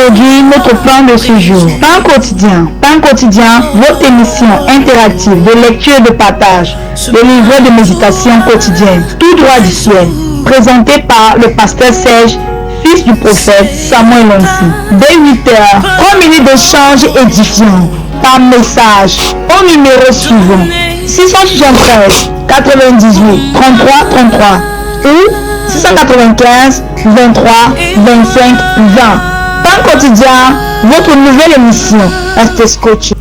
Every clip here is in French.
aujourd'hui notre plan de ce jour. Pain quotidien. Pain quotidien, votre émission interactive de lecture et de partage, le livret de méditation quotidienne, tout droit du ciel, présenté par le pasteur Serge, fils du prophète Samuel Lonsi. Dès 8h, 3 minutes d'échange édifiant par message au numéro suivant 673 98 33 33 ou 695 23 25 20. Pain quotidien, votre nouvelle émission. Restez scotché.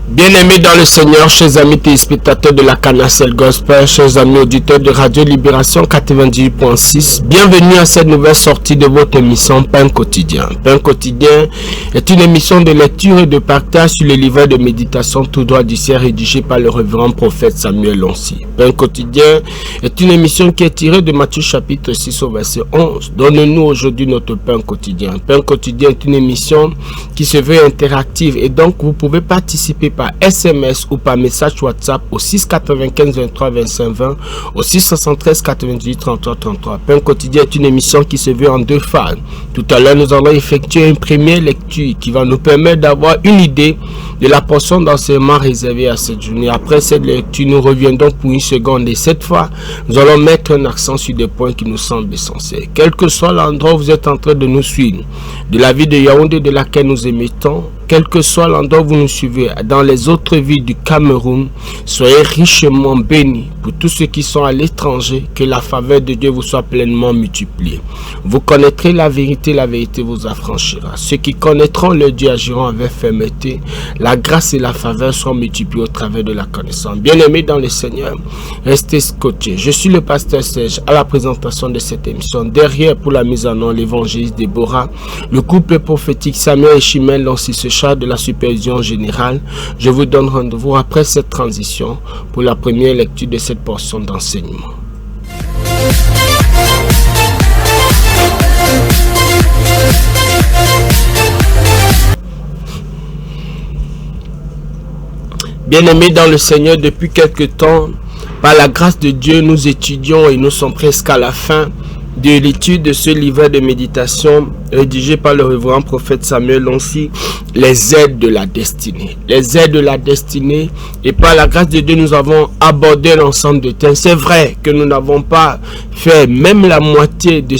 Bien-aimés dans le Seigneur, chers amis téléspectateurs de la Canacelle Gospel, chers amis auditeurs de Radio Libération 98.6, bienvenue à cette nouvelle sortie de votre émission Pain quotidien. Pain quotidien est une émission de lecture et de partage sur les livres de méditation tout droit du ciel rédigé par le révérend prophète Samuel Lonsi. Pain quotidien est une émission qui est tirée de Matthieu chapitre 6 au verset 11. Donne-nous aujourd'hui notre pain quotidien. Pain quotidien est une émission qui se veut interactive et donc vous pouvez participer par SMS ou par message WhatsApp au 695 23 25 20 au 673 98 33 33. Pain quotidien est une émission qui se veut en deux phases. Tout à l'heure, nous allons effectuer une première lecture qui va nous permettre d'avoir une idée de la portion d'enseignement réservée à cette journée. Après cette lecture, nous reviendrons pour une seconde et cette fois, nous allons mettre un accent sur des points qui nous semblent essentiels. Quel que soit l'endroit où vous êtes en train de nous suivre, de la ville de Yaoundé de laquelle nous émettons, quel que soit l'endroit où vous nous suivez, dans les autres villes du Cameroun, soyez richement bénis. Pour tous ceux qui sont à l'étranger, que la faveur de Dieu vous soit pleinement multipliée. Vous connaîtrez la vérité vous affranchira. Ceux qui connaîtront le Dieu agiront avec fermeté. La grâce et la faveur seront multipliées au travers de la connaissance. Bien-aimés dans le Seigneur, restez scotchés. Je suis le pasteur Serge à la présentation de cette émission. Derrière, pour la mise en œuvre, l'évangéliste Déborah, le couple prophétique Samuel et Chimène Lonsi se charge de la supervision générale. Je vous donne rendez-vous après cette transition pour la première lecture de cette portion d'enseignement. Bien-aimés dans le Seigneur, depuis quelque temps, par la grâce de Dieu, nous étudions et nous sommes presque à la fin de l'étude de ce livre de méditation rédigé par le révérend prophète Samuel Lonsi, les aides de la destinée. Les aides de la destinée, et par la grâce de Dieu, nous avons abordé l'ensemble de thèmes. C'est vrai que nous n'avons pas fait même la moitié de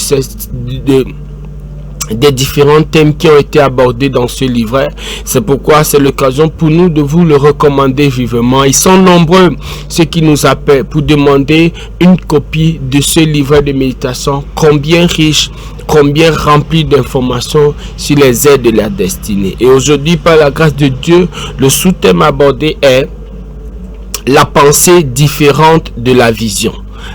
des différents thèmes qui ont été abordés dans ce livret. C'est pourquoi c'est l'occasion pour nous de vous le recommander vivement. Ils sont nombreux ceux qui nous appellent pour demander une copie de ce livret de méditation, combien riche, combien rempli d'informations sur les aides de la destinée. Et aujourd'hui, par la grâce de Dieu, le sous-thème abordé est la pensée différente de la vision.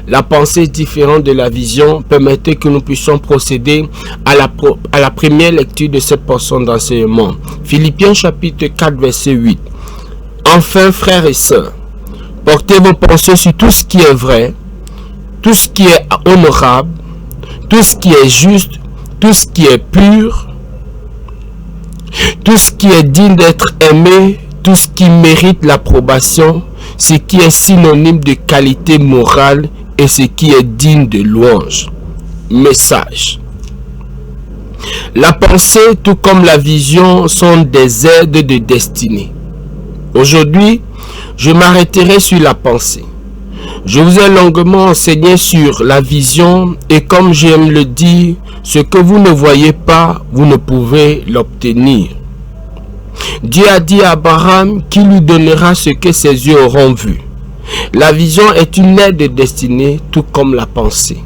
La pensée différente de la vision. Permettez que nous puissions procéder à la première lecture de cette portion d'enseignement. Philippiens chapitre 4 verset 8. Enfin, frères et sœurs, portez vos pensées sur tout ce qui est vrai, tout ce qui est honorable, tout ce qui est juste, tout ce qui est pur, tout ce qui est digne d'être aimé, tout ce qui mérite l'approbation, ce qui est synonyme de qualité morale et ce qui est digne de louange. Message. La pensée, tout comme la vision, sont des aides de destinée. Aujourd'hui, je m'arrêterai sur la pensée. Je vous ai longuement enseigné sur la vision et comme j'aime le dire, ce que vous ne voyez pas, vous ne pouvez l'obtenir. Dieu a dit à Abraham qu'il lui donnera ce que ses yeux auront vu. La vision est une aide de destinée, tout comme la pensée.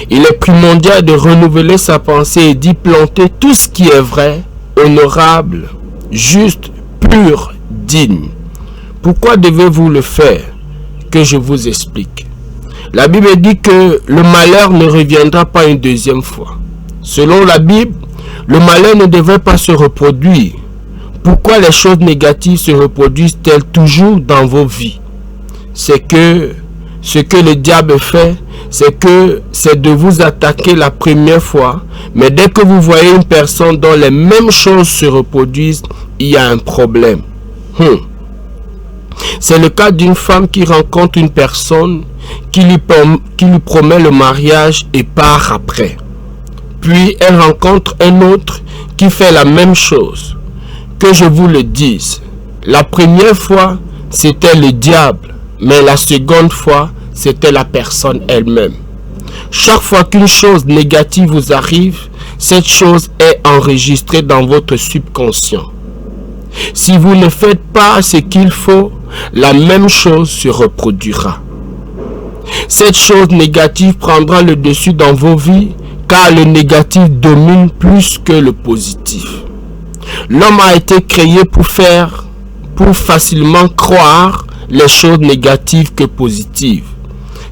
Il est primordial de renouveler sa pensée et d'y planter tout ce qui est vrai, honorable, juste, pur, digne. Pourquoi devez-vous le faire? Que je vous explique. La Bible dit que le malheur ne reviendra pas une deuxième fois. Selon la Bible, le malheur ne devrait pas se reproduire. Pourquoi les choses négatives se reproduisent-elles toujours dans vos vies? C'est que ce que le diable fait, c'est de vous attaquer la première fois, mais dès que vous voyez une personne dont les mêmes choses se reproduisent, il y a un problème. C'est le cas d'une femme qui rencontre une personne qui lui promet le mariage et part après. Puis elle rencontre un autre qui fait la même chose. Que je vous le dise, la première fois, c'était le diable, mais la seconde fois, c'était la personne elle-même. Chaque fois qu'une chose négative vous arrive, cette chose est enregistrée dans votre subconscient. Si vous ne faites pas ce qu'il faut, la même chose se reproduira. Cette chose négative prendra le dessus dans vos vies, car le négatif domine plus que le positif. L'homme a été créé pour facilement croire les choses négatives que positives.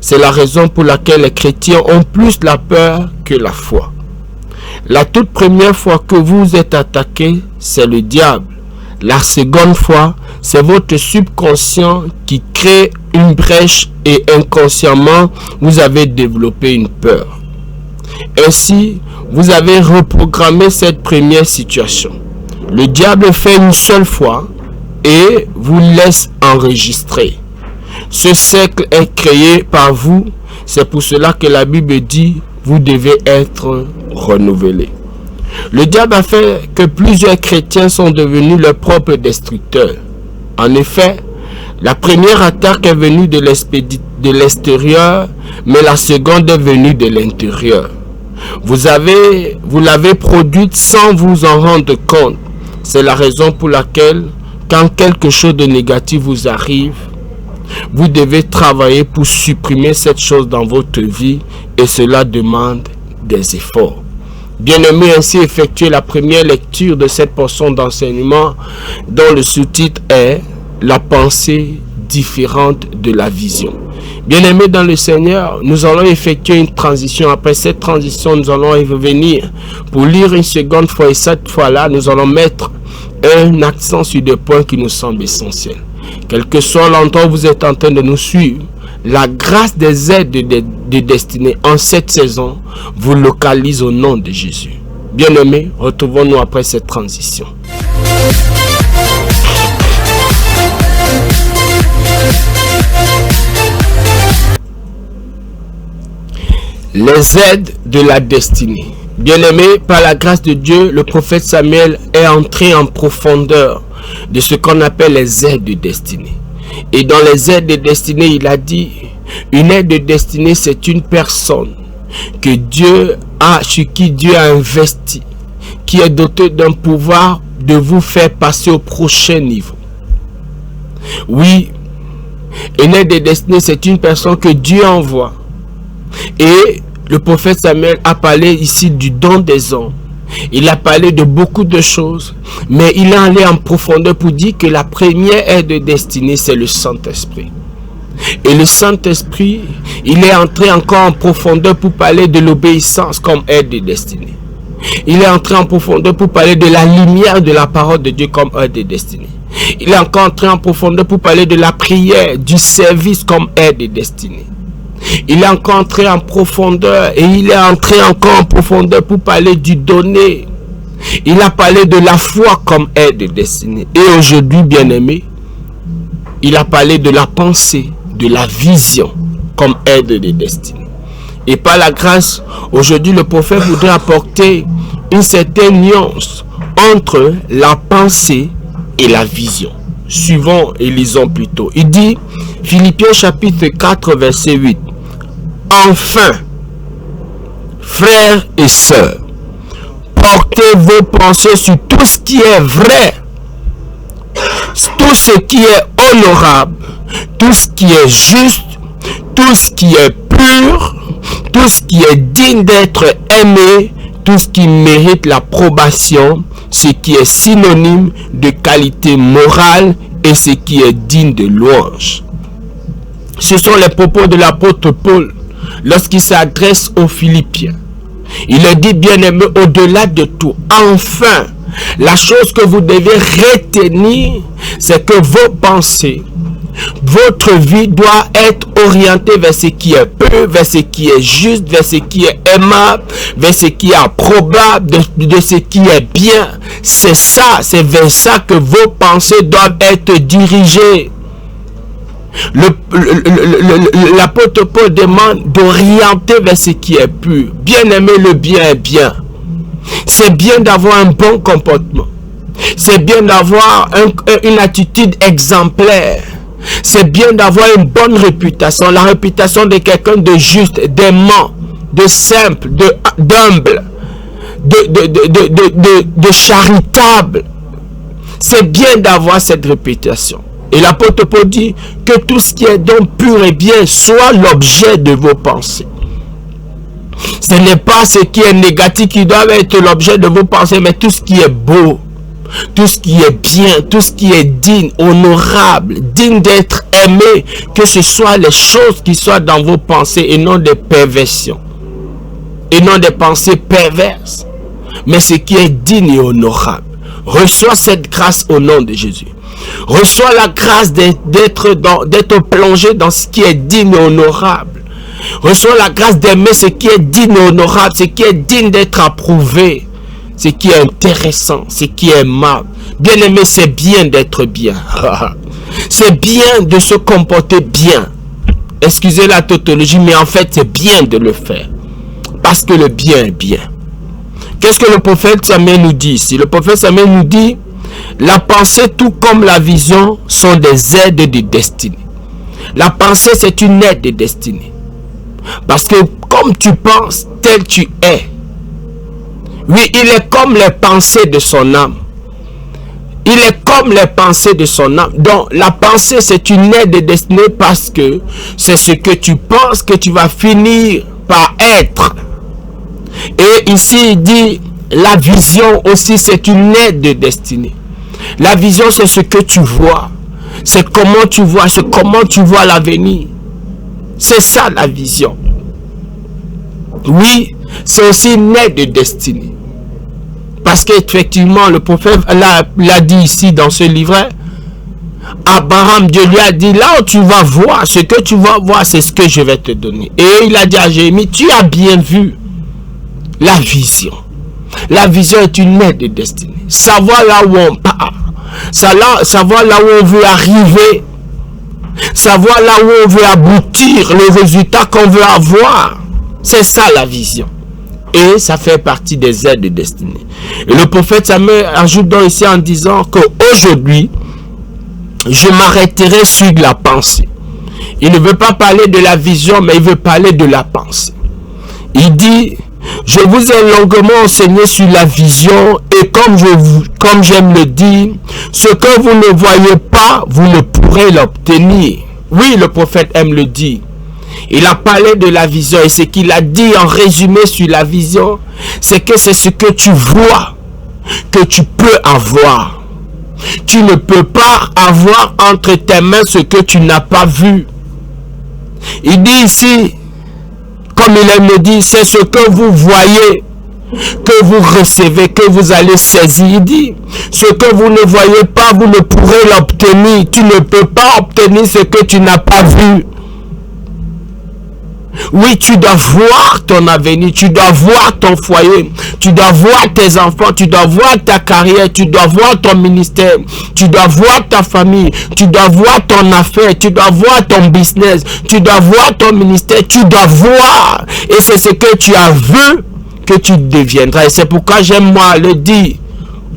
C'est la raison pour laquelle les chrétiens ont plus la peur que la foi. La toute première fois que vous êtes attaqué, c'est le diable. La seconde fois, c'est votre subconscient qui crée une brèche et inconsciemment, vous avez développé une peur. Ainsi, vous avez reprogrammé cette première situation. Le diable fait une seule fois et vous laisse enregistrer. Ce cercle est créé par vous. C'est pour cela que la Bible dit, vous devez être renouvelés. Le diable a fait que plusieurs chrétiens sont devenus leurs propres destructeurs. En effet, la première attaque est venue de l'extérieur, mais la seconde est venue de l'intérieur. Vous l'avez produite sans vous en rendre compte. C'est la raison pour laquelle, quand quelque chose de négatif vous arrive, vous devez travailler pour supprimer cette chose dans votre vie et cela demande des efforts. Bien-aimés, ainsi effectuer la première lecture de cette portion d'enseignement dont le sous-titre est « La pensée différente de la vision ». Bien-aimés dans le Seigneur, nous allons effectuer une transition. Après cette transition, nous allons revenir pour lire une seconde fois et cette fois-là, nous allons mettre un accent sur des points qui nous semblent essentiels. Quel que soit l'endroit où vous êtes en train de nous suivre, la grâce des aides de destinée en cette saison vous localise au nom de Jésus. Bien-aimés, retrouvons-nous après cette transition. Les aides de la destinée. Bien-aimés, par la grâce de Dieu, le prophète Samuel est entré en profondeur de ce qu'on appelle les aides de destinée. Et dans les aides de destinée, il a dit, une aide de destinée, c'est une personne que sur qui Dieu a investi, qui est dotée d'un pouvoir de vous faire passer au prochain niveau. Oui, une aide de destinée, c'est une personne que Dieu envoie. Et le prophète Samuel a parlé ici du don des hommes. Il a parlé de beaucoup de choses, mais il est allé en profondeur pour dire que la première aide de destinée, c'est le Saint-Esprit. Et le Saint-Esprit, il est entré encore en profondeur pour parler de l'obéissance comme aide de destinée. Il est entré en profondeur pour parler de la lumière de la parole de Dieu comme aide de destinée. Il est encore entré en profondeur pour parler de la prière, du service comme aide de destinée. Il est encore entré en profondeur et il est entré encore en profondeur pour parler du donner. Il a parlé de la foi comme aide de destinée. Et aujourd'hui, bien-aimé, il a parlé de la pensée, de la vision comme aide de destinée. Et par la grâce, aujourd'hui, le prophète voudrait apporter une certaine nuance entre la pensée et la vision. Suivons et lisons plutôt. Il dit, Philippiens chapitre 4, verset 8. Enfin, frères et sœurs, portez vos pensées sur tout ce qui est vrai, tout ce qui est honorable, tout ce qui est juste, tout ce qui est pur, tout ce qui est digne d'être aimé, tout ce qui mérite l'approbation, ce qui est synonyme de qualité morale et ce qui est digne de louange. Ce sont les propos de l'apôtre Paul lorsqu'il s'adresse aux Philippiens. Il leur dit, bien-aimés, au-delà de tout, enfin, la chose que vous devez retenir, c'est que vos pensées, votre vie doit être orientée vers ce qui est pur, vers ce qui est juste, vers ce qui est aimable, vers ce qui est approbable, de ce qui est bien. C'est ça, c'est vers ça que vos pensées doivent être dirigées. L'apôtre Paul demande d'orienter vers ce qui est pur. Bien-aimé, le bien est bien. C'est bien d'avoir un bon comportement. C'est bien d'avoir une attitude exemplaire. C'est bien d'avoir une bonne réputation. La réputation de quelqu'un de juste, d'aimant, de simple, d'humble, de charitable. C'est bien d'avoir cette réputation. Et l'apôtre Paul dit que tout ce qui est donc pur et bien soit l'objet de vos pensées. Ce n'est pas ce qui est négatif qui doit être l'objet de vos pensées, mais tout ce qui est beau, tout ce qui est bien, tout ce qui est digne, honorable, digne d'être aimé, que ce soit les choses qui soient dans vos pensées et non des perversions, et non des pensées perverses, mais ce qui est digne et honorable. Reçois cette grâce au nom de Jésus. Reçois la grâce d'être plongé dans ce qui est digne et honorable. Reçois la grâce d'aimer ce qui est digne et honorable, ce qui est digne d'être approuvé, ce qui est intéressant, ce qui est aimable. Bien aimé, c'est bien d'être bien. C'est bien de se comporter bien. Excusez la tautologie, mais en fait, c'est bien de le faire. Parce que le bien est bien. Qu'est-ce que le prophète Samuel nous dit ici? Le prophète Samuel nous dit, la pensée tout comme la vision sont des aides de destinée. La pensée, c'est une aide de destinée. Parce que comme tu penses, tel tu es. Oui, il est comme les pensées de son âme. Il est comme les pensées de son âme. Donc, la pensée, c'est une aide de destinée parce que c'est ce que tu penses que tu vas finir par être. Et ici, il dit, la vision aussi, c'est une aide de destinée. La vision, c'est ce que tu vois. C'est comment tu vois, c'est comment tu vois l'avenir. C'est ça la vision. Oui, c'est aussi une aide de destinée. Parce qu'effectivement, le prophète l'a dit ici dans ce livret. Abraham, Dieu lui a dit, là où tu vas voir, ce que tu vas voir, c'est ce que je vais te donner. Et il a dit à Jérémie, tu as bien vu la vision. La vision est une aide de destinée. Savoir là où on part. Savoir là où on veut arriver. Savoir là où on veut aboutir. Le résultat qu'on veut avoir. C'est ça la vision. Et ça fait partie des aides de destinée. Et le prophète Samuel ajoute donc ici en disant qu'aujourd'hui, je m'arrêterai sur la pensée. Il ne veut pas parler de la vision, mais il veut parler de la pensée. Il dit, je vous ai longuement enseigné sur la vision et comme j'aime le dire, ce que vous ne voyez pas, vous ne pourrez l'obtenir. Oui, le prophète aime le dire. Il a parlé de la vision et ce qu'il a dit en résumé sur la vision, c'est que c'est ce que tu vois que tu peux avoir. Tu ne peux pas avoir entre tes mains ce que tu n'as pas vu. Il dit ici, comme il aime le dire, c'est ce que vous voyez, que vous recevez, que vous allez saisir. Il dit, ce que vous ne voyez pas, vous ne pourrez l'obtenir. Tu ne peux pas obtenir ce que tu n'as pas vu. Oui, tu dois voir ton avenir, tu dois voir ton foyer, tu dois voir tes enfants, tu dois voir ta carrière, tu dois voir ton ministère, tu dois voir ta famille, tu dois voir ton affaire, tu dois voir ton business, tu dois voir ton ministère, tu dois voir. Et c'est ce que tu as vu que tu deviendras. Et c'est pourquoi j'aime moi le dire.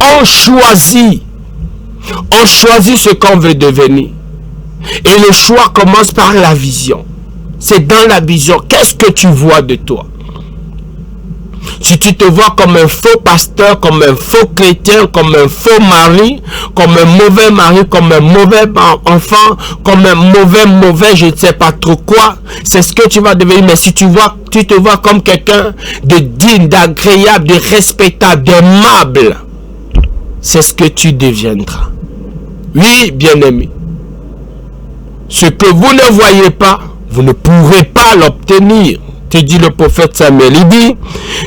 On choisit ce qu'on veut devenir. Et le choix commence par la vision. C'est dans la vision. Qu'est-ce que tu vois de toi? Si tu te vois comme un faux pasteur, comme un faux chrétien, comme un faux mari, comme un mauvais mari, comme un mauvais enfant, comme un mauvais, je ne sais pas trop quoi, c'est ce que tu vas devenir. Mais si tu te vois comme quelqu'un de digne, d'agréable, de respectable, d'aimable, c'est ce que tu deviendras. Oui, bien-aimé. Ce que vous ne voyez pas, vous ne pourrez pas l'obtenir, te dit le prophète Samuel. Il dit,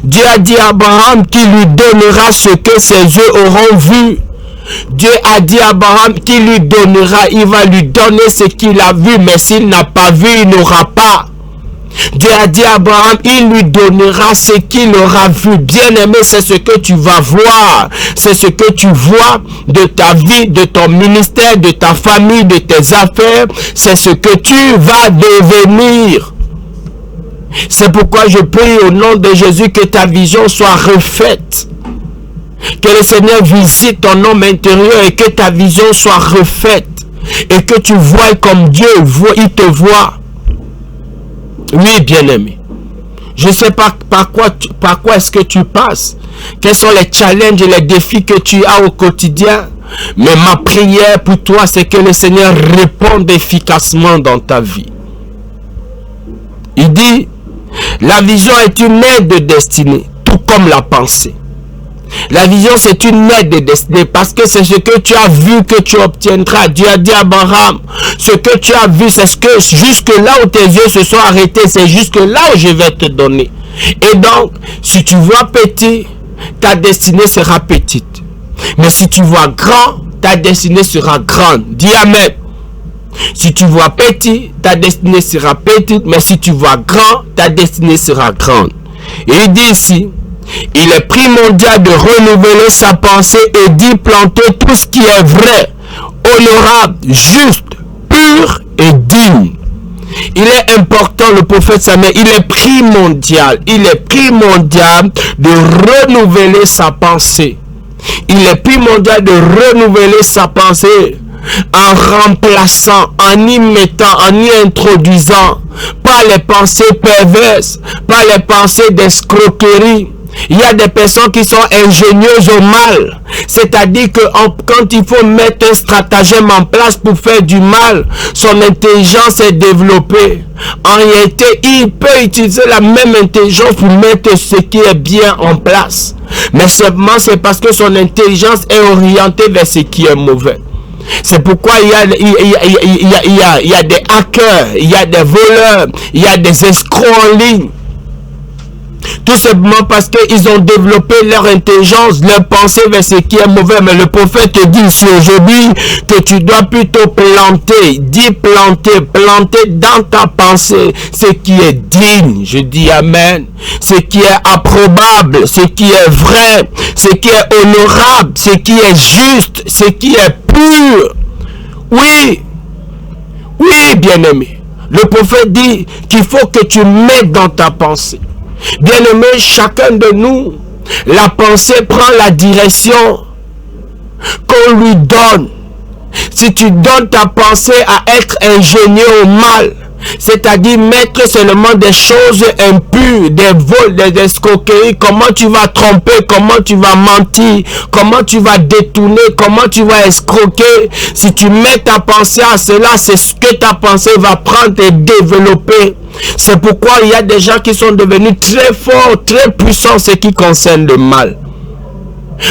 Dieu a dit à Abraham qu'il lui donnera ce que ses yeux auront vu. Dieu a dit à Abraham qu'il lui donnera, il va lui donner ce qu'il a vu, mais s'il n'a pas vu, il n'aura pas. Dieu a dit à Abraham, il lui donnera ce qu'il aura vu. Bien-aimé, c'est ce que tu vas voir. C'est ce que tu vois de ta vie, de ton ministère, de ta famille, de tes affaires. C'est ce que tu vas devenir. C'est pourquoi je prie au nom de Jésus que ta vision soit refaite. Que le Seigneur visite ton homme intérieur et que ta vision soit refaite. Et que tu vois comme Dieu voit, il te voit. Oui, bien-aimé. Je ne sais pas par quoi est-ce que tu passes. Quels sont les challenges et les défis que tu as au quotidien. Mais ma prière pour toi, c'est que le Seigneur réponde efficacement dans ta vie. Il dit, la vision est une aide de destinée, tout comme la pensée. La vision, c'est une aide de destinée parce que c'est ce que tu as vu que tu obtiendras. Dieu a dit à Abraham, ce que tu as vu, c'est ce que jusque là où tes yeux se sont arrêtés, c'est jusque là où je vais te donner. Et donc, si tu vois petit, ta destinée sera petite. Mais si tu vois grand, ta destinée sera grande. Dis Amen. Si tu vois petit, ta destinée sera petite. Mais si tu vois grand, ta destinée sera grande. Et il dit ici, il est primordial de renouveler sa pensée et d'y planter tout ce qui est vrai, honorable, juste, pur et digne. Il est important, le prophète Samuel, il est primordial de renouveler sa pensée. Il est primordial de renouveler sa pensée en remplaçant, en y mettant, en y introduisant pas les pensées perverses, pas les pensées d'escroquerie. Il y a des personnes qui sont ingénieuses au mal. C'est-à-dire que quand il faut mettre un stratagème en place pour faire du mal, son intelligence est développée. En réalité, il peut utiliser la même intelligence pour mettre ce qui est bien en place. Mais seulement c'est parce que son intelligence est orientée vers ce qui est mauvais. C'est pourquoi il y a des hackers, il y a des voleurs, il y a des escrocs en ligne. Tout simplement parce qu'ils ont développé leur intelligence, leur pensée vers ce qui est mauvais. Mais le prophète te dit ici aujourd'hui que tu dois plutôt planter, planter dans ta pensée ce qui est digne. Je dis Amen. Ce qui est approbable, ce qui est vrai, ce qui est honorable, ce qui est juste, ce qui est pur. Oui, bien-aimé. Le prophète dit qu'il faut que tu mettes dans ta pensée. Bien-aimé, chacun de nous, la pensée prend la direction qu'on lui donne. Si tu donnes ta pensée à être ingénieux au mal, c'est-à-dire mettre seulement des choses impures, des vols, des escroqueries, comment tu vas tromper, comment tu vas mentir, comment tu vas détourner, comment tu vas escroquer. Si tu mets ta pensée à cela, c'est ce que ta pensée va prendre et développer. C'est pourquoi il y a des gens qui sont devenus très forts, très puissants en ce qui concerne le mal.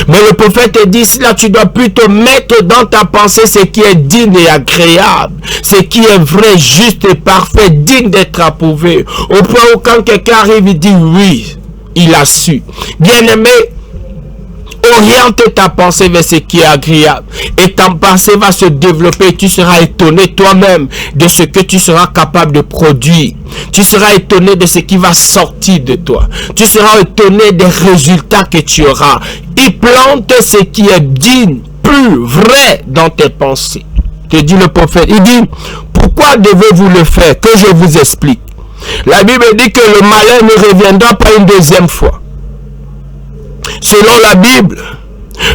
Mais le prophète dit, là tu dois plutôt mettre dans ta pensée ce qui est digne et agréable, ce qui est vrai, juste et parfait, digne d'être approuvé. Au point où quand quelqu'un arrive, il dit oui, il a su. Bien-aimé, oriente ta pensée vers ce qui est agréable et ta pensée va se développer et tu seras étonné toi-même de ce que tu seras capable de produire. Tu seras étonné de ce qui va sortir de toi. Tu seras étonné des résultats que tu auras. Il plante ce qui est digne, pur, vrai dans tes pensées. Te dit le prophète. Il dit, pourquoi devez-vous le faire? Que je vous explique. La Bible dit que le malheur ne reviendra pas une deuxième fois. Selon la Bible,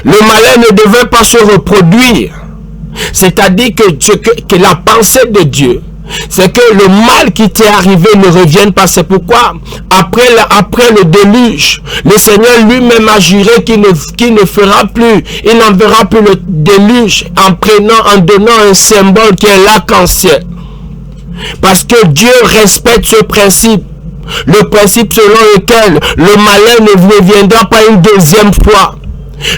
le malheur ne devait pas se reproduire. C'est-à-dire que la pensée de Dieu, c'est que le mal qui t'est arrivé ne revienne pas. C'est pourquoi, après le déluge, le Seigneur lui-même a juré qu'il ne fera plus, il n'enverra plus le déluge en donnant un symbole qui est l'arc-en-ciel. Parce que Dieu respecte ce principe. Le principe selon lequel le malheur ne reviendra pas une deuxième fois.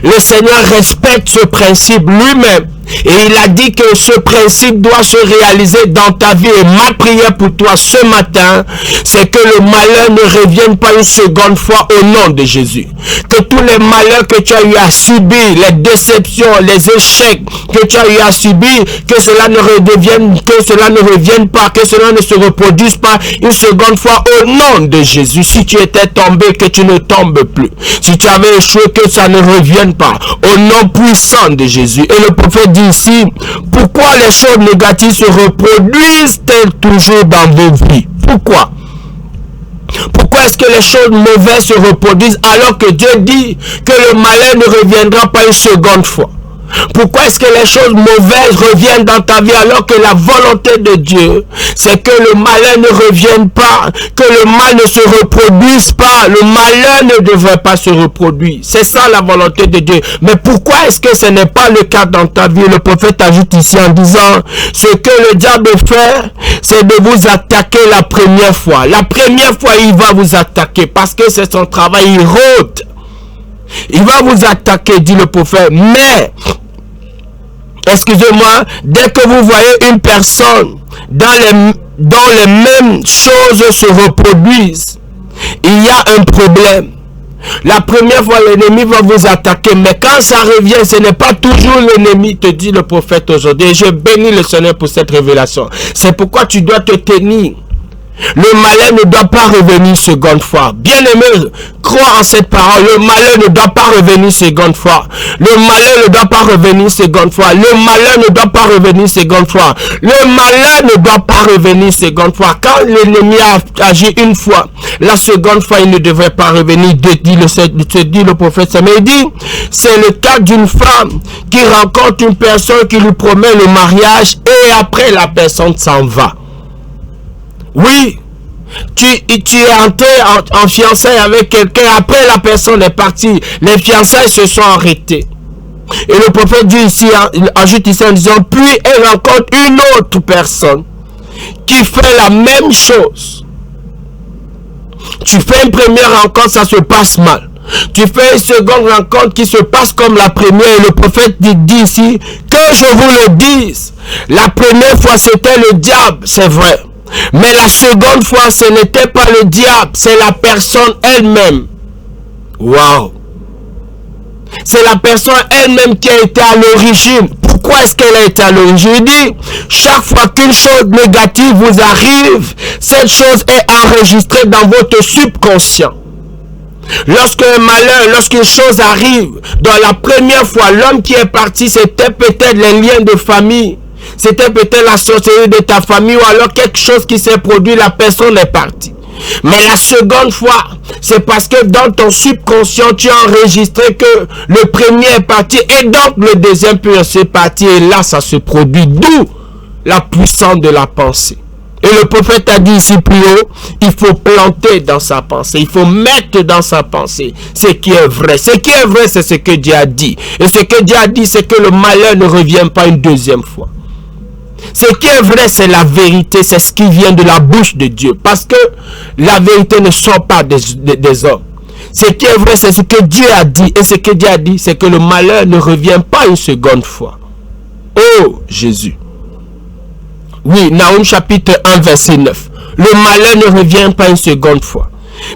Le Seigneur respecte ce principe lui-même. Et il a dit que ce principe doit se réaliser dans ta vie. Et ma prière pour toi ce matin, c'est que le malheur ne revienne pas une seconde fois au nom de Jésus. Que tous les malheurs que tu as eu à subir, les déceptions, les échecs que tu as eu à subir, que cela ne revienne pas, que cela ne se reproduise pas une seconde fois au nom de Jésus. Si tu étais tombé, que tu ne tombes plus. Si tu avais échoué, que ça ne revienne pas au nom puissant de Jésus. Et le prophète dit ici, pourquoi les choses négatives se reproduisent-elles toujours dans vos vies? Pourquoi? Pourquoi est-ce que les choses mauvaises se reproduisent alors que Dieu dit que le malheur ne reviendra pas une seconde fois? Pourquoi est-ce que les choses mauvaises reviennent dans ta vie alors que la volonté de Dieu, c'est que le malheur ne revienne pas, que le mal ne se reproduise pas, le malheur ne devrait pas se reproduire. C'est ça la volonté de Dieu. Mais pourquoi est-ce que ce n'est pas le cas dans ta vie? Le prophète ajoute ici en disant, ce que le diable fait, c'est de vous attaquer la première fois. La première fois, il va vous attaquer parce que c'est son travail, il rôde. Il va vous attaquer, dit le prophète, mais excusez-moi, dès que vous voyez une personne dont les mêmes choses se reproduisent, il y a un problème. La première fois, l'ennemi va vous attaquer, mais quand ça revient, ce n'est pas toujours l'ennemi, te dit le prophète aujourd'hui. Et je bénis le Seigneur pour cette révélation. C'est pourquoi tu dois te tenir. Le malheur ne doit pas revenir seconde fois. Bien-aimé, crois en cette parole. Le malheur ne doit pas revenir seconde fois. Le malheur ne doit pas revenir seconde fois. Le malheur ne doit pas revenir seconde fois. Le malheur ne doit pas revenir seconde fois. Quand l'ennemi a agi une fois, la seconde fois, il ne devrait pas revenir. Dit le prophète Samuel. Il dit, c'est le cas d'une femme qui rencontre une personne qui lui promet le mariage et après la personne s'en va. Oui, tu es entré en fiançailles avec quelqu'un, après la personne est partie, les fiançailles se sont arrêtées. Et le prophète dit ici, il ajoute ici en disant, puis elle rencontre une autre personne qui fait la même chose. Tu fais une première rencontre, ça se passe mal. Tu fais une seconde rencontre qui se passe comme la première. Et le prophète dit ici, que je vous le dise, la première fois c'était le diable, c'est vrai. Mais la seconde fois, ce n'était pas le diable, c'est la personne elle-même. Waouh! C'est la personne elle-même qui a été à l'origine. Pourquoi est-ce qu'elle a été à l'origine? Il dit, chaque fois qu'une chose négative vous arrive, cette chose est enregistrée dans votre subconscient. Lorsqu'un malheur, lorsqu'une chose arrive, dans la première fois, l'homme qui est parti, c'était peut-être les liens de famille. C'était peut-être la sorcellerie de ta famille ou alors quelque chose qui s'est produit, la personne est partie. Mais la seconde fois, c'est parce que dans ton subconscient, tu as enregistré que le premier est parti et donc le deuxième peut se partir et là, ça se produit. D'où la puissance de la pensée. Et le prophète a dit ici plus haut, il faut planter dans sa pensée, il faut mettre dans sa pensée ce qui est vrai. Ce qui est vrai, c'est ce que Dieu a dit. Et ce que Dieu a dit, c'est que le malheur ne revient pas une deuxième fois. Ce qui est vrai, c'est la vérité, c'est ce qui vient de la bouche de Dieu. Parce que la vérité ne sort pas des hommes. Ce qui est vrai, c'est ce que Dieu a dit. Et ce que Dieu a dit, c'est que le malheur ne revient pas une seconde fois. Oh, Jésus. Oui, Naoum chapitre 1, verset 9. Le malheur ne revient pas une seconde fois.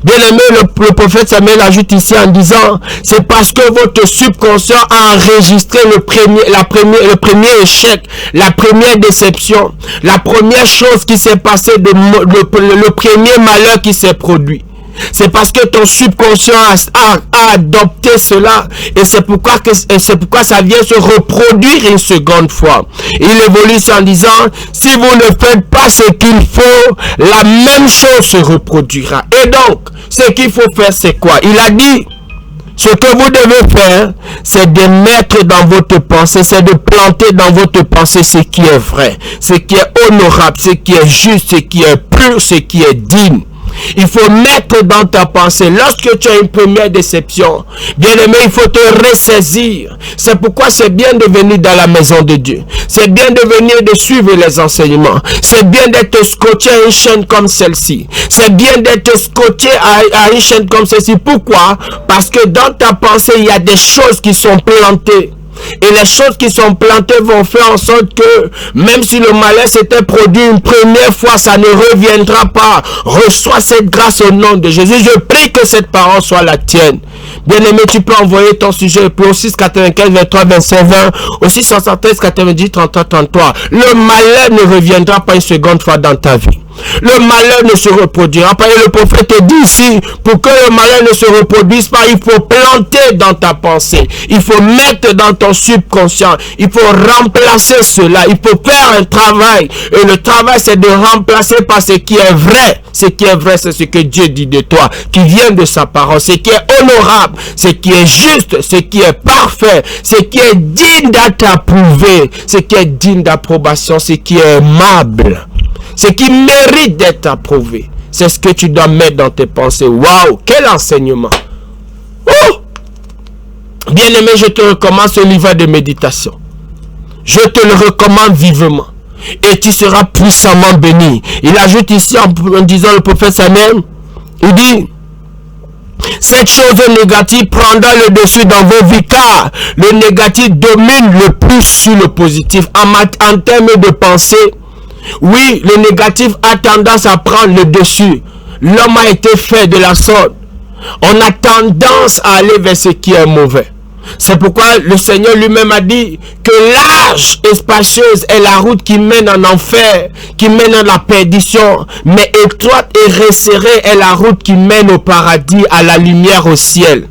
Bien aimé, le prophète Samuel ajoute ici en disant, c'est parce que votre subconscient a enregistré le premier échec, la première déception, la première chose qui s'est passée, le premier malheur qui s'est produit. C'est parce que ton subconscient a adopté cela et c'est pourquoi ça vient se reproduire une seconde fois. Il évolue en disant, si vous ne faites pas ce qu'il faut, la même chose se reproduira. Et donc, ce qu'il faut faire, c'est quoi? Il a dit, ce que vous devez faire, c'est de mettre dans votre pensée, c'est de planter dans votre pensée ce qui est vrai, ce qui est honorable, ce qui est juste, ce qui est pur, ce qui est digne. Il faut mettre dans ta pensée, lorsque tu as une première déception, bien aimé, il faut te ressaisir. C'est pourquoi c'est bien de venir dans la maison de Dieu. C'est bien de venir de suivre les enseignements. C'est bien d'être scotché à une chaîne comme celle-ci. C'est bien d'être scotché à une chaîne comme celle-ci. Pourquoi? Parce que dans ta pensée, il y a des choses qui sont plantées. Et les choses qui sont plantées vont faire en sorte que même si le malheur s'était produit une première fois, ça ne reviendra pas. Reçois cette grâce au nom de Jésus. Je prie que cette parole soit la tienne. Bien-aimé, tu peux envoyer ton sujet au 6 95 23 25 20, aussi 73 90 33 33. Le malheur ne reviendra pas une seconde fois dans ta vie. Le malheur ne se reproduira pas. Et le prophète te dit ici, pour que le malheur ne se reproduise pas, il faut planter dans ta pensée. Il faut mettre dans ton subconscient. Il faut remplacer cela. Il faut faire un travail. Et le travail, c'est de remplacer par ce qui est vrai. Ce qui est vrai, c'est ce que Dieu dit de toi, qui vient de sa parole. Ce qui est honorable, ce qui est juste, ce qui est parfait, ce qui est digne d'être approuvé, ce qui est digne d'approbation, ce qui est aimable. Ce qui mérite d'être approuvé. C'est ce que tu dois mettre dans tes pensées. Waouh, quel enseignement. Oh! Bien-aimé, je te recommande ce livre de méditation. Je te le recommande vivement. Et tu seras puissamment béni. Il ajoute ici en disant le prophète Samuel, il dit, cette chose négative prendra le dessus dans vos vies, car le négatif domine le plus sur le positif. En termes de pensée, oui, le négatif a tendance à prendre le dessus. L'homme a été fait de la sorte. On a tendance à aller vers ce qui est mauvais. C'est pourquoi le Seigneur lui-même a dit que large et spacieuse est la route qui mène en enfer, qui mène à la perdition, mais étroite et resserrée est la route qui mène au paradis, à la lumière, au ciel.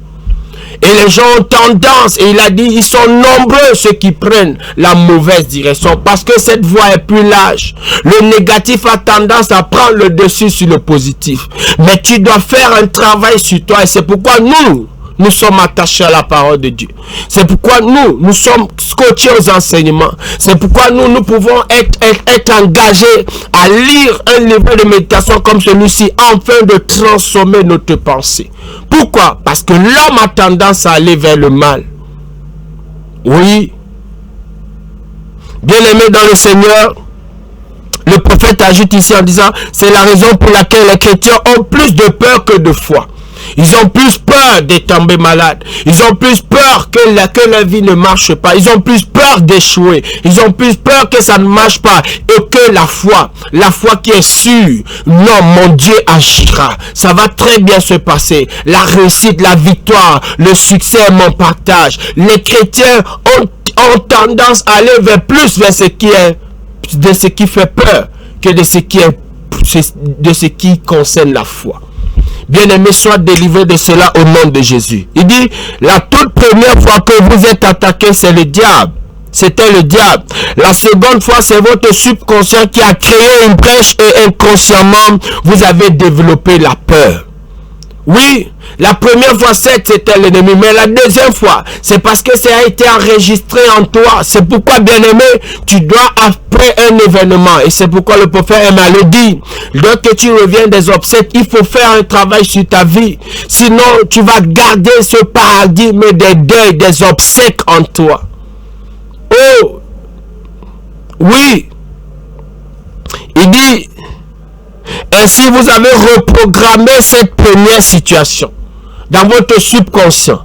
Et les gens ont tendance, et il a dit, ils sont nombreux ceux qui prennent la mauvaise direction, parce que cette voie est plus large. Le négatif a tendance à prendre le dessus sur le positif. Mais tu dois faire un travail sur toi, et c'est pourquoi nous sommes attachés à la parole de Dieu. C'est pourquoi nous sommes scotchés aux enseignements. C'est pourquoi nous pouvons être engagés à lire un livre de méditation comme celui-ci, afin de transformer notre pensée. Pourquoi? Parce que l'homme a tendance à aller vers le mal. Oui. Bien-aimé dans le Seigneur, le prophète ajoute ici en disant, c'est la raison pour laquelle les chrétiens ont plus de peur que de foi. Ils ont plus peur de tomber malade. Ils ont plus peur que la vie ne marche pas. Ils ont plus peur d'échouer. Ils ont plus peur que ça ne marche pas. Et que la foi qui est sûre, non, mon Dieu agira. Ça va très bien se passer. La réussite, la victoire, le succès est mon partage. Les chrétiens ont tendance à aller vers ce qui fait peur que de ce qui concerne la foi. Bien-aimé, sois délivré de cela au nom de Jésus. Il dit, la toute première fois que vous êtes attaqué, c'est le diable. C'était le diable. La seconde fois, c'est votre subconscient qui a créé une brèche et inconsciemment, vous avez développé la peur. Oui, la première fois, c'était l'ennemi. Mais la deuxième fois, c'est parce que ça a été enregistré en toi. C'est pourquoi, bien-aimé, tu dois, après un événement, et c'est pourquoi le prophète Emma le dit, lorsque tu reviens des obsèques, il faut faire un travail sur ta vie. Sinon, tu vas garder ce paradigme des deuils, des obsèques en toi. Oh, oui. Il dit, ainsi, vous avez reprogrammé cette première situation dans votre subconscient.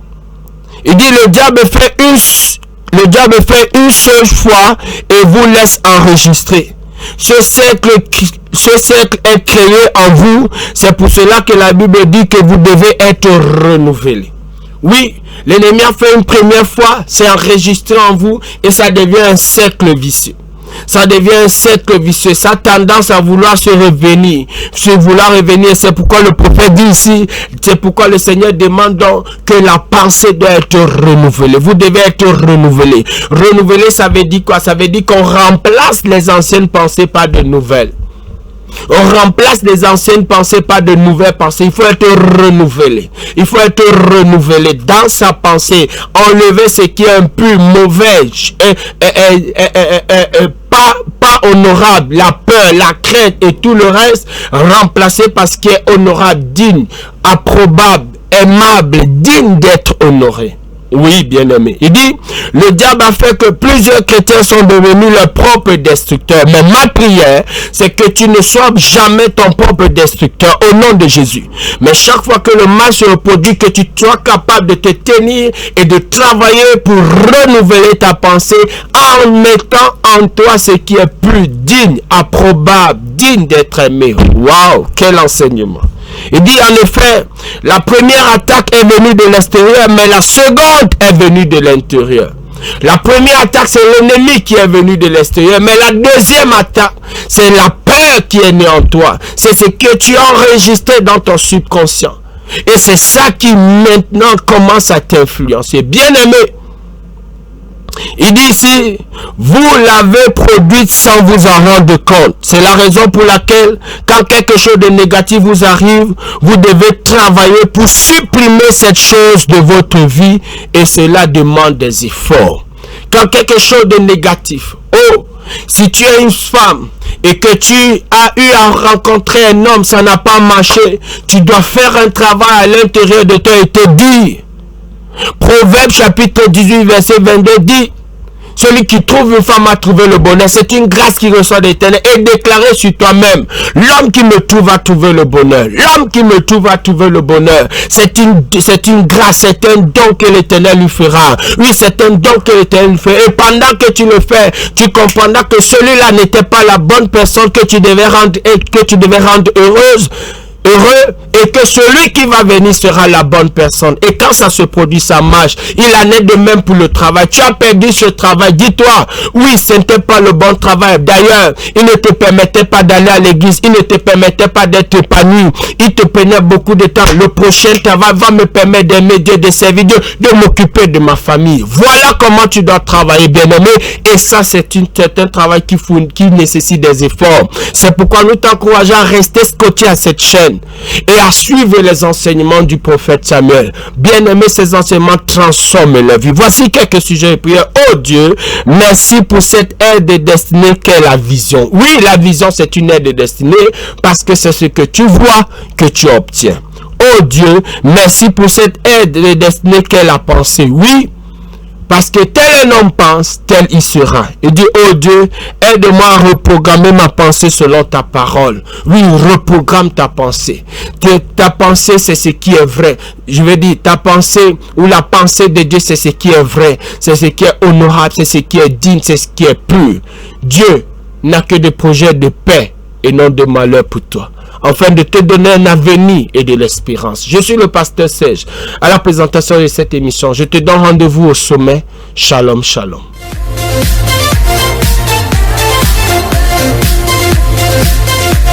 Il dit, le diable fait une seule fois et vous laisse enregistrer. Ce cercle est créé en vous. C'est pour cela que la Bible dit que vous devez être renouvelé. Oui, l'ennemi a fait une première fois, c'est enregistré en vous et ça devient un cercle vicieux. Ça devient un cercle vicieux. Ça a tendance à vouloir se revenir. C'est pourquoi le prophète dit ici, c'est pourquoi le Seigneur demande donc que la pensée doit être renouvelée. Vous devez être renouvelé. Renouveler, ça veut dire quoi? Ça veut dire qu'on remplace les anciennes pensées par de nouvelles. On remplace les anciennes pensées par de nouvelles pensées. Il faut être renouvelé. Il faut être renouvelé dans sa pensée. Enlever ce qui est un peu mauvais, pas honorable, la peur, la crainte et tout le reste, remplacé par ce qui est honorable, digne, approbable, aimable, digne d'être honoré. Oui, bien-aimé. Il dit, le diable a fait que plusieurs chrétiens sont devenus leurs propres destructeurs. Mais ma prière, c'est que tu ne sois jamais ton propre destructeur au nom de Jésus. Mais chaque fois que le mal se reproduit, que tu sois capable de te tenir et de travailler pour renouveler ta pensée en mettant en toi ce qui est plus digne, approbable, digne d'être aimé. Waouh, quel enseignement. Il dit en effet, la première attaque est venue de l'extérieur, mais la seconde est venue de l'intérieur. La première attaque, c'est l'ennemi qui est venu de l'extérieur, mais la deuxième attaque, c'est la peur qui est née en toi. C'est ce que tu as enregistré dans ton subconscient. Et c'est ça qui maintenant commence à t'influencer. Bien aimé, il dit ici, vous l'avez produite sans vous en rendre compte. C'est la raison pour laquelle, quand quelque chose de négatif vous arrive, vous devez travailler pour supprimer cette chose de votre vie, et cela demande des efforts. Quand quelque chose de négatif, si tu es une femme et que tu as eu à rencontrer un homme, ça n'a pas marché, tu dois faire un travail à l'intérieur de toi et te dire, Proverbe chapitre 18 verset 22 dit, celui qui trouve une femme a trouvé le bonheur. C'est une grâce qui reçoit d'Éternel. Et déclarer sur toi-même, l'homme qui me trouve a trouvé le bonheur. L'homme qui me trouve a trouvé le bonheur. C'est une grâce, c'est un don que l'Éternel lui fera. Oui, c'est un don que l'Éternel lui fera. Et pendant que tu le fais, tu comprendras que celui-là n'était pas la bonne personne que tu devais rendre heureuse. Heureux, et que celui qui va venir sera la bonne personne. Et quand ça se produit, ça marche. Il en est de même pour le travail. Tu as perdu ce travail, dis-toi, oui, ce n'était pas le bon travail. D'ailleurs, il ne te permettait pas d'aller à l'église, il ne te permettait pas d'être épanoui, il te prenait beaucoup de temps. Le prochain travail va me permettre d'aimer Dieu, de servir Dieu, de m'occuper de ma famille. Voilà comment tu dois travailler, bien-aimé. Et ça, c'est un travail qui nécessite des efforts. C'est pourquoi nous t'encourageons à rester scotché à cette chaîne et à suivre les enseignements du prophète Samuel. Bien aimé, ces enseignements transforment la vie. Voici quelques sujets de prière. Oh Dieu, merci pour cette aide de destinée qu'est la vision. Oui, la vision, c'est une aide de destinée parce que c'est ce que tu vois que tu obtiens. Oh Dieu, merci pour cette aide de destinée qu'est la pensée. Oui, parce que tel un homme pense, tel il sera. Il dit, oh Dieu, aide-moi à reprogrammer ma pensée selon ta parole. Oui, reprogramme ta pensée. Ta pensée, c'est ce qui est vrai. Je veux dire, ta pensée ou la pensée de Dieu, c'est ce qui est vrai. C'est ce qui est honorable, c'est ce qui est digne, c'est ce qui est pur. Dieu n'a que des projets de paix et non de malheur pour toi, afin de te donner un avenir et de l'espérance. Je suis le pasteur Serge. À la présentation de cette émission, je te donne rendez-vous au sommet. Shalom, shalom.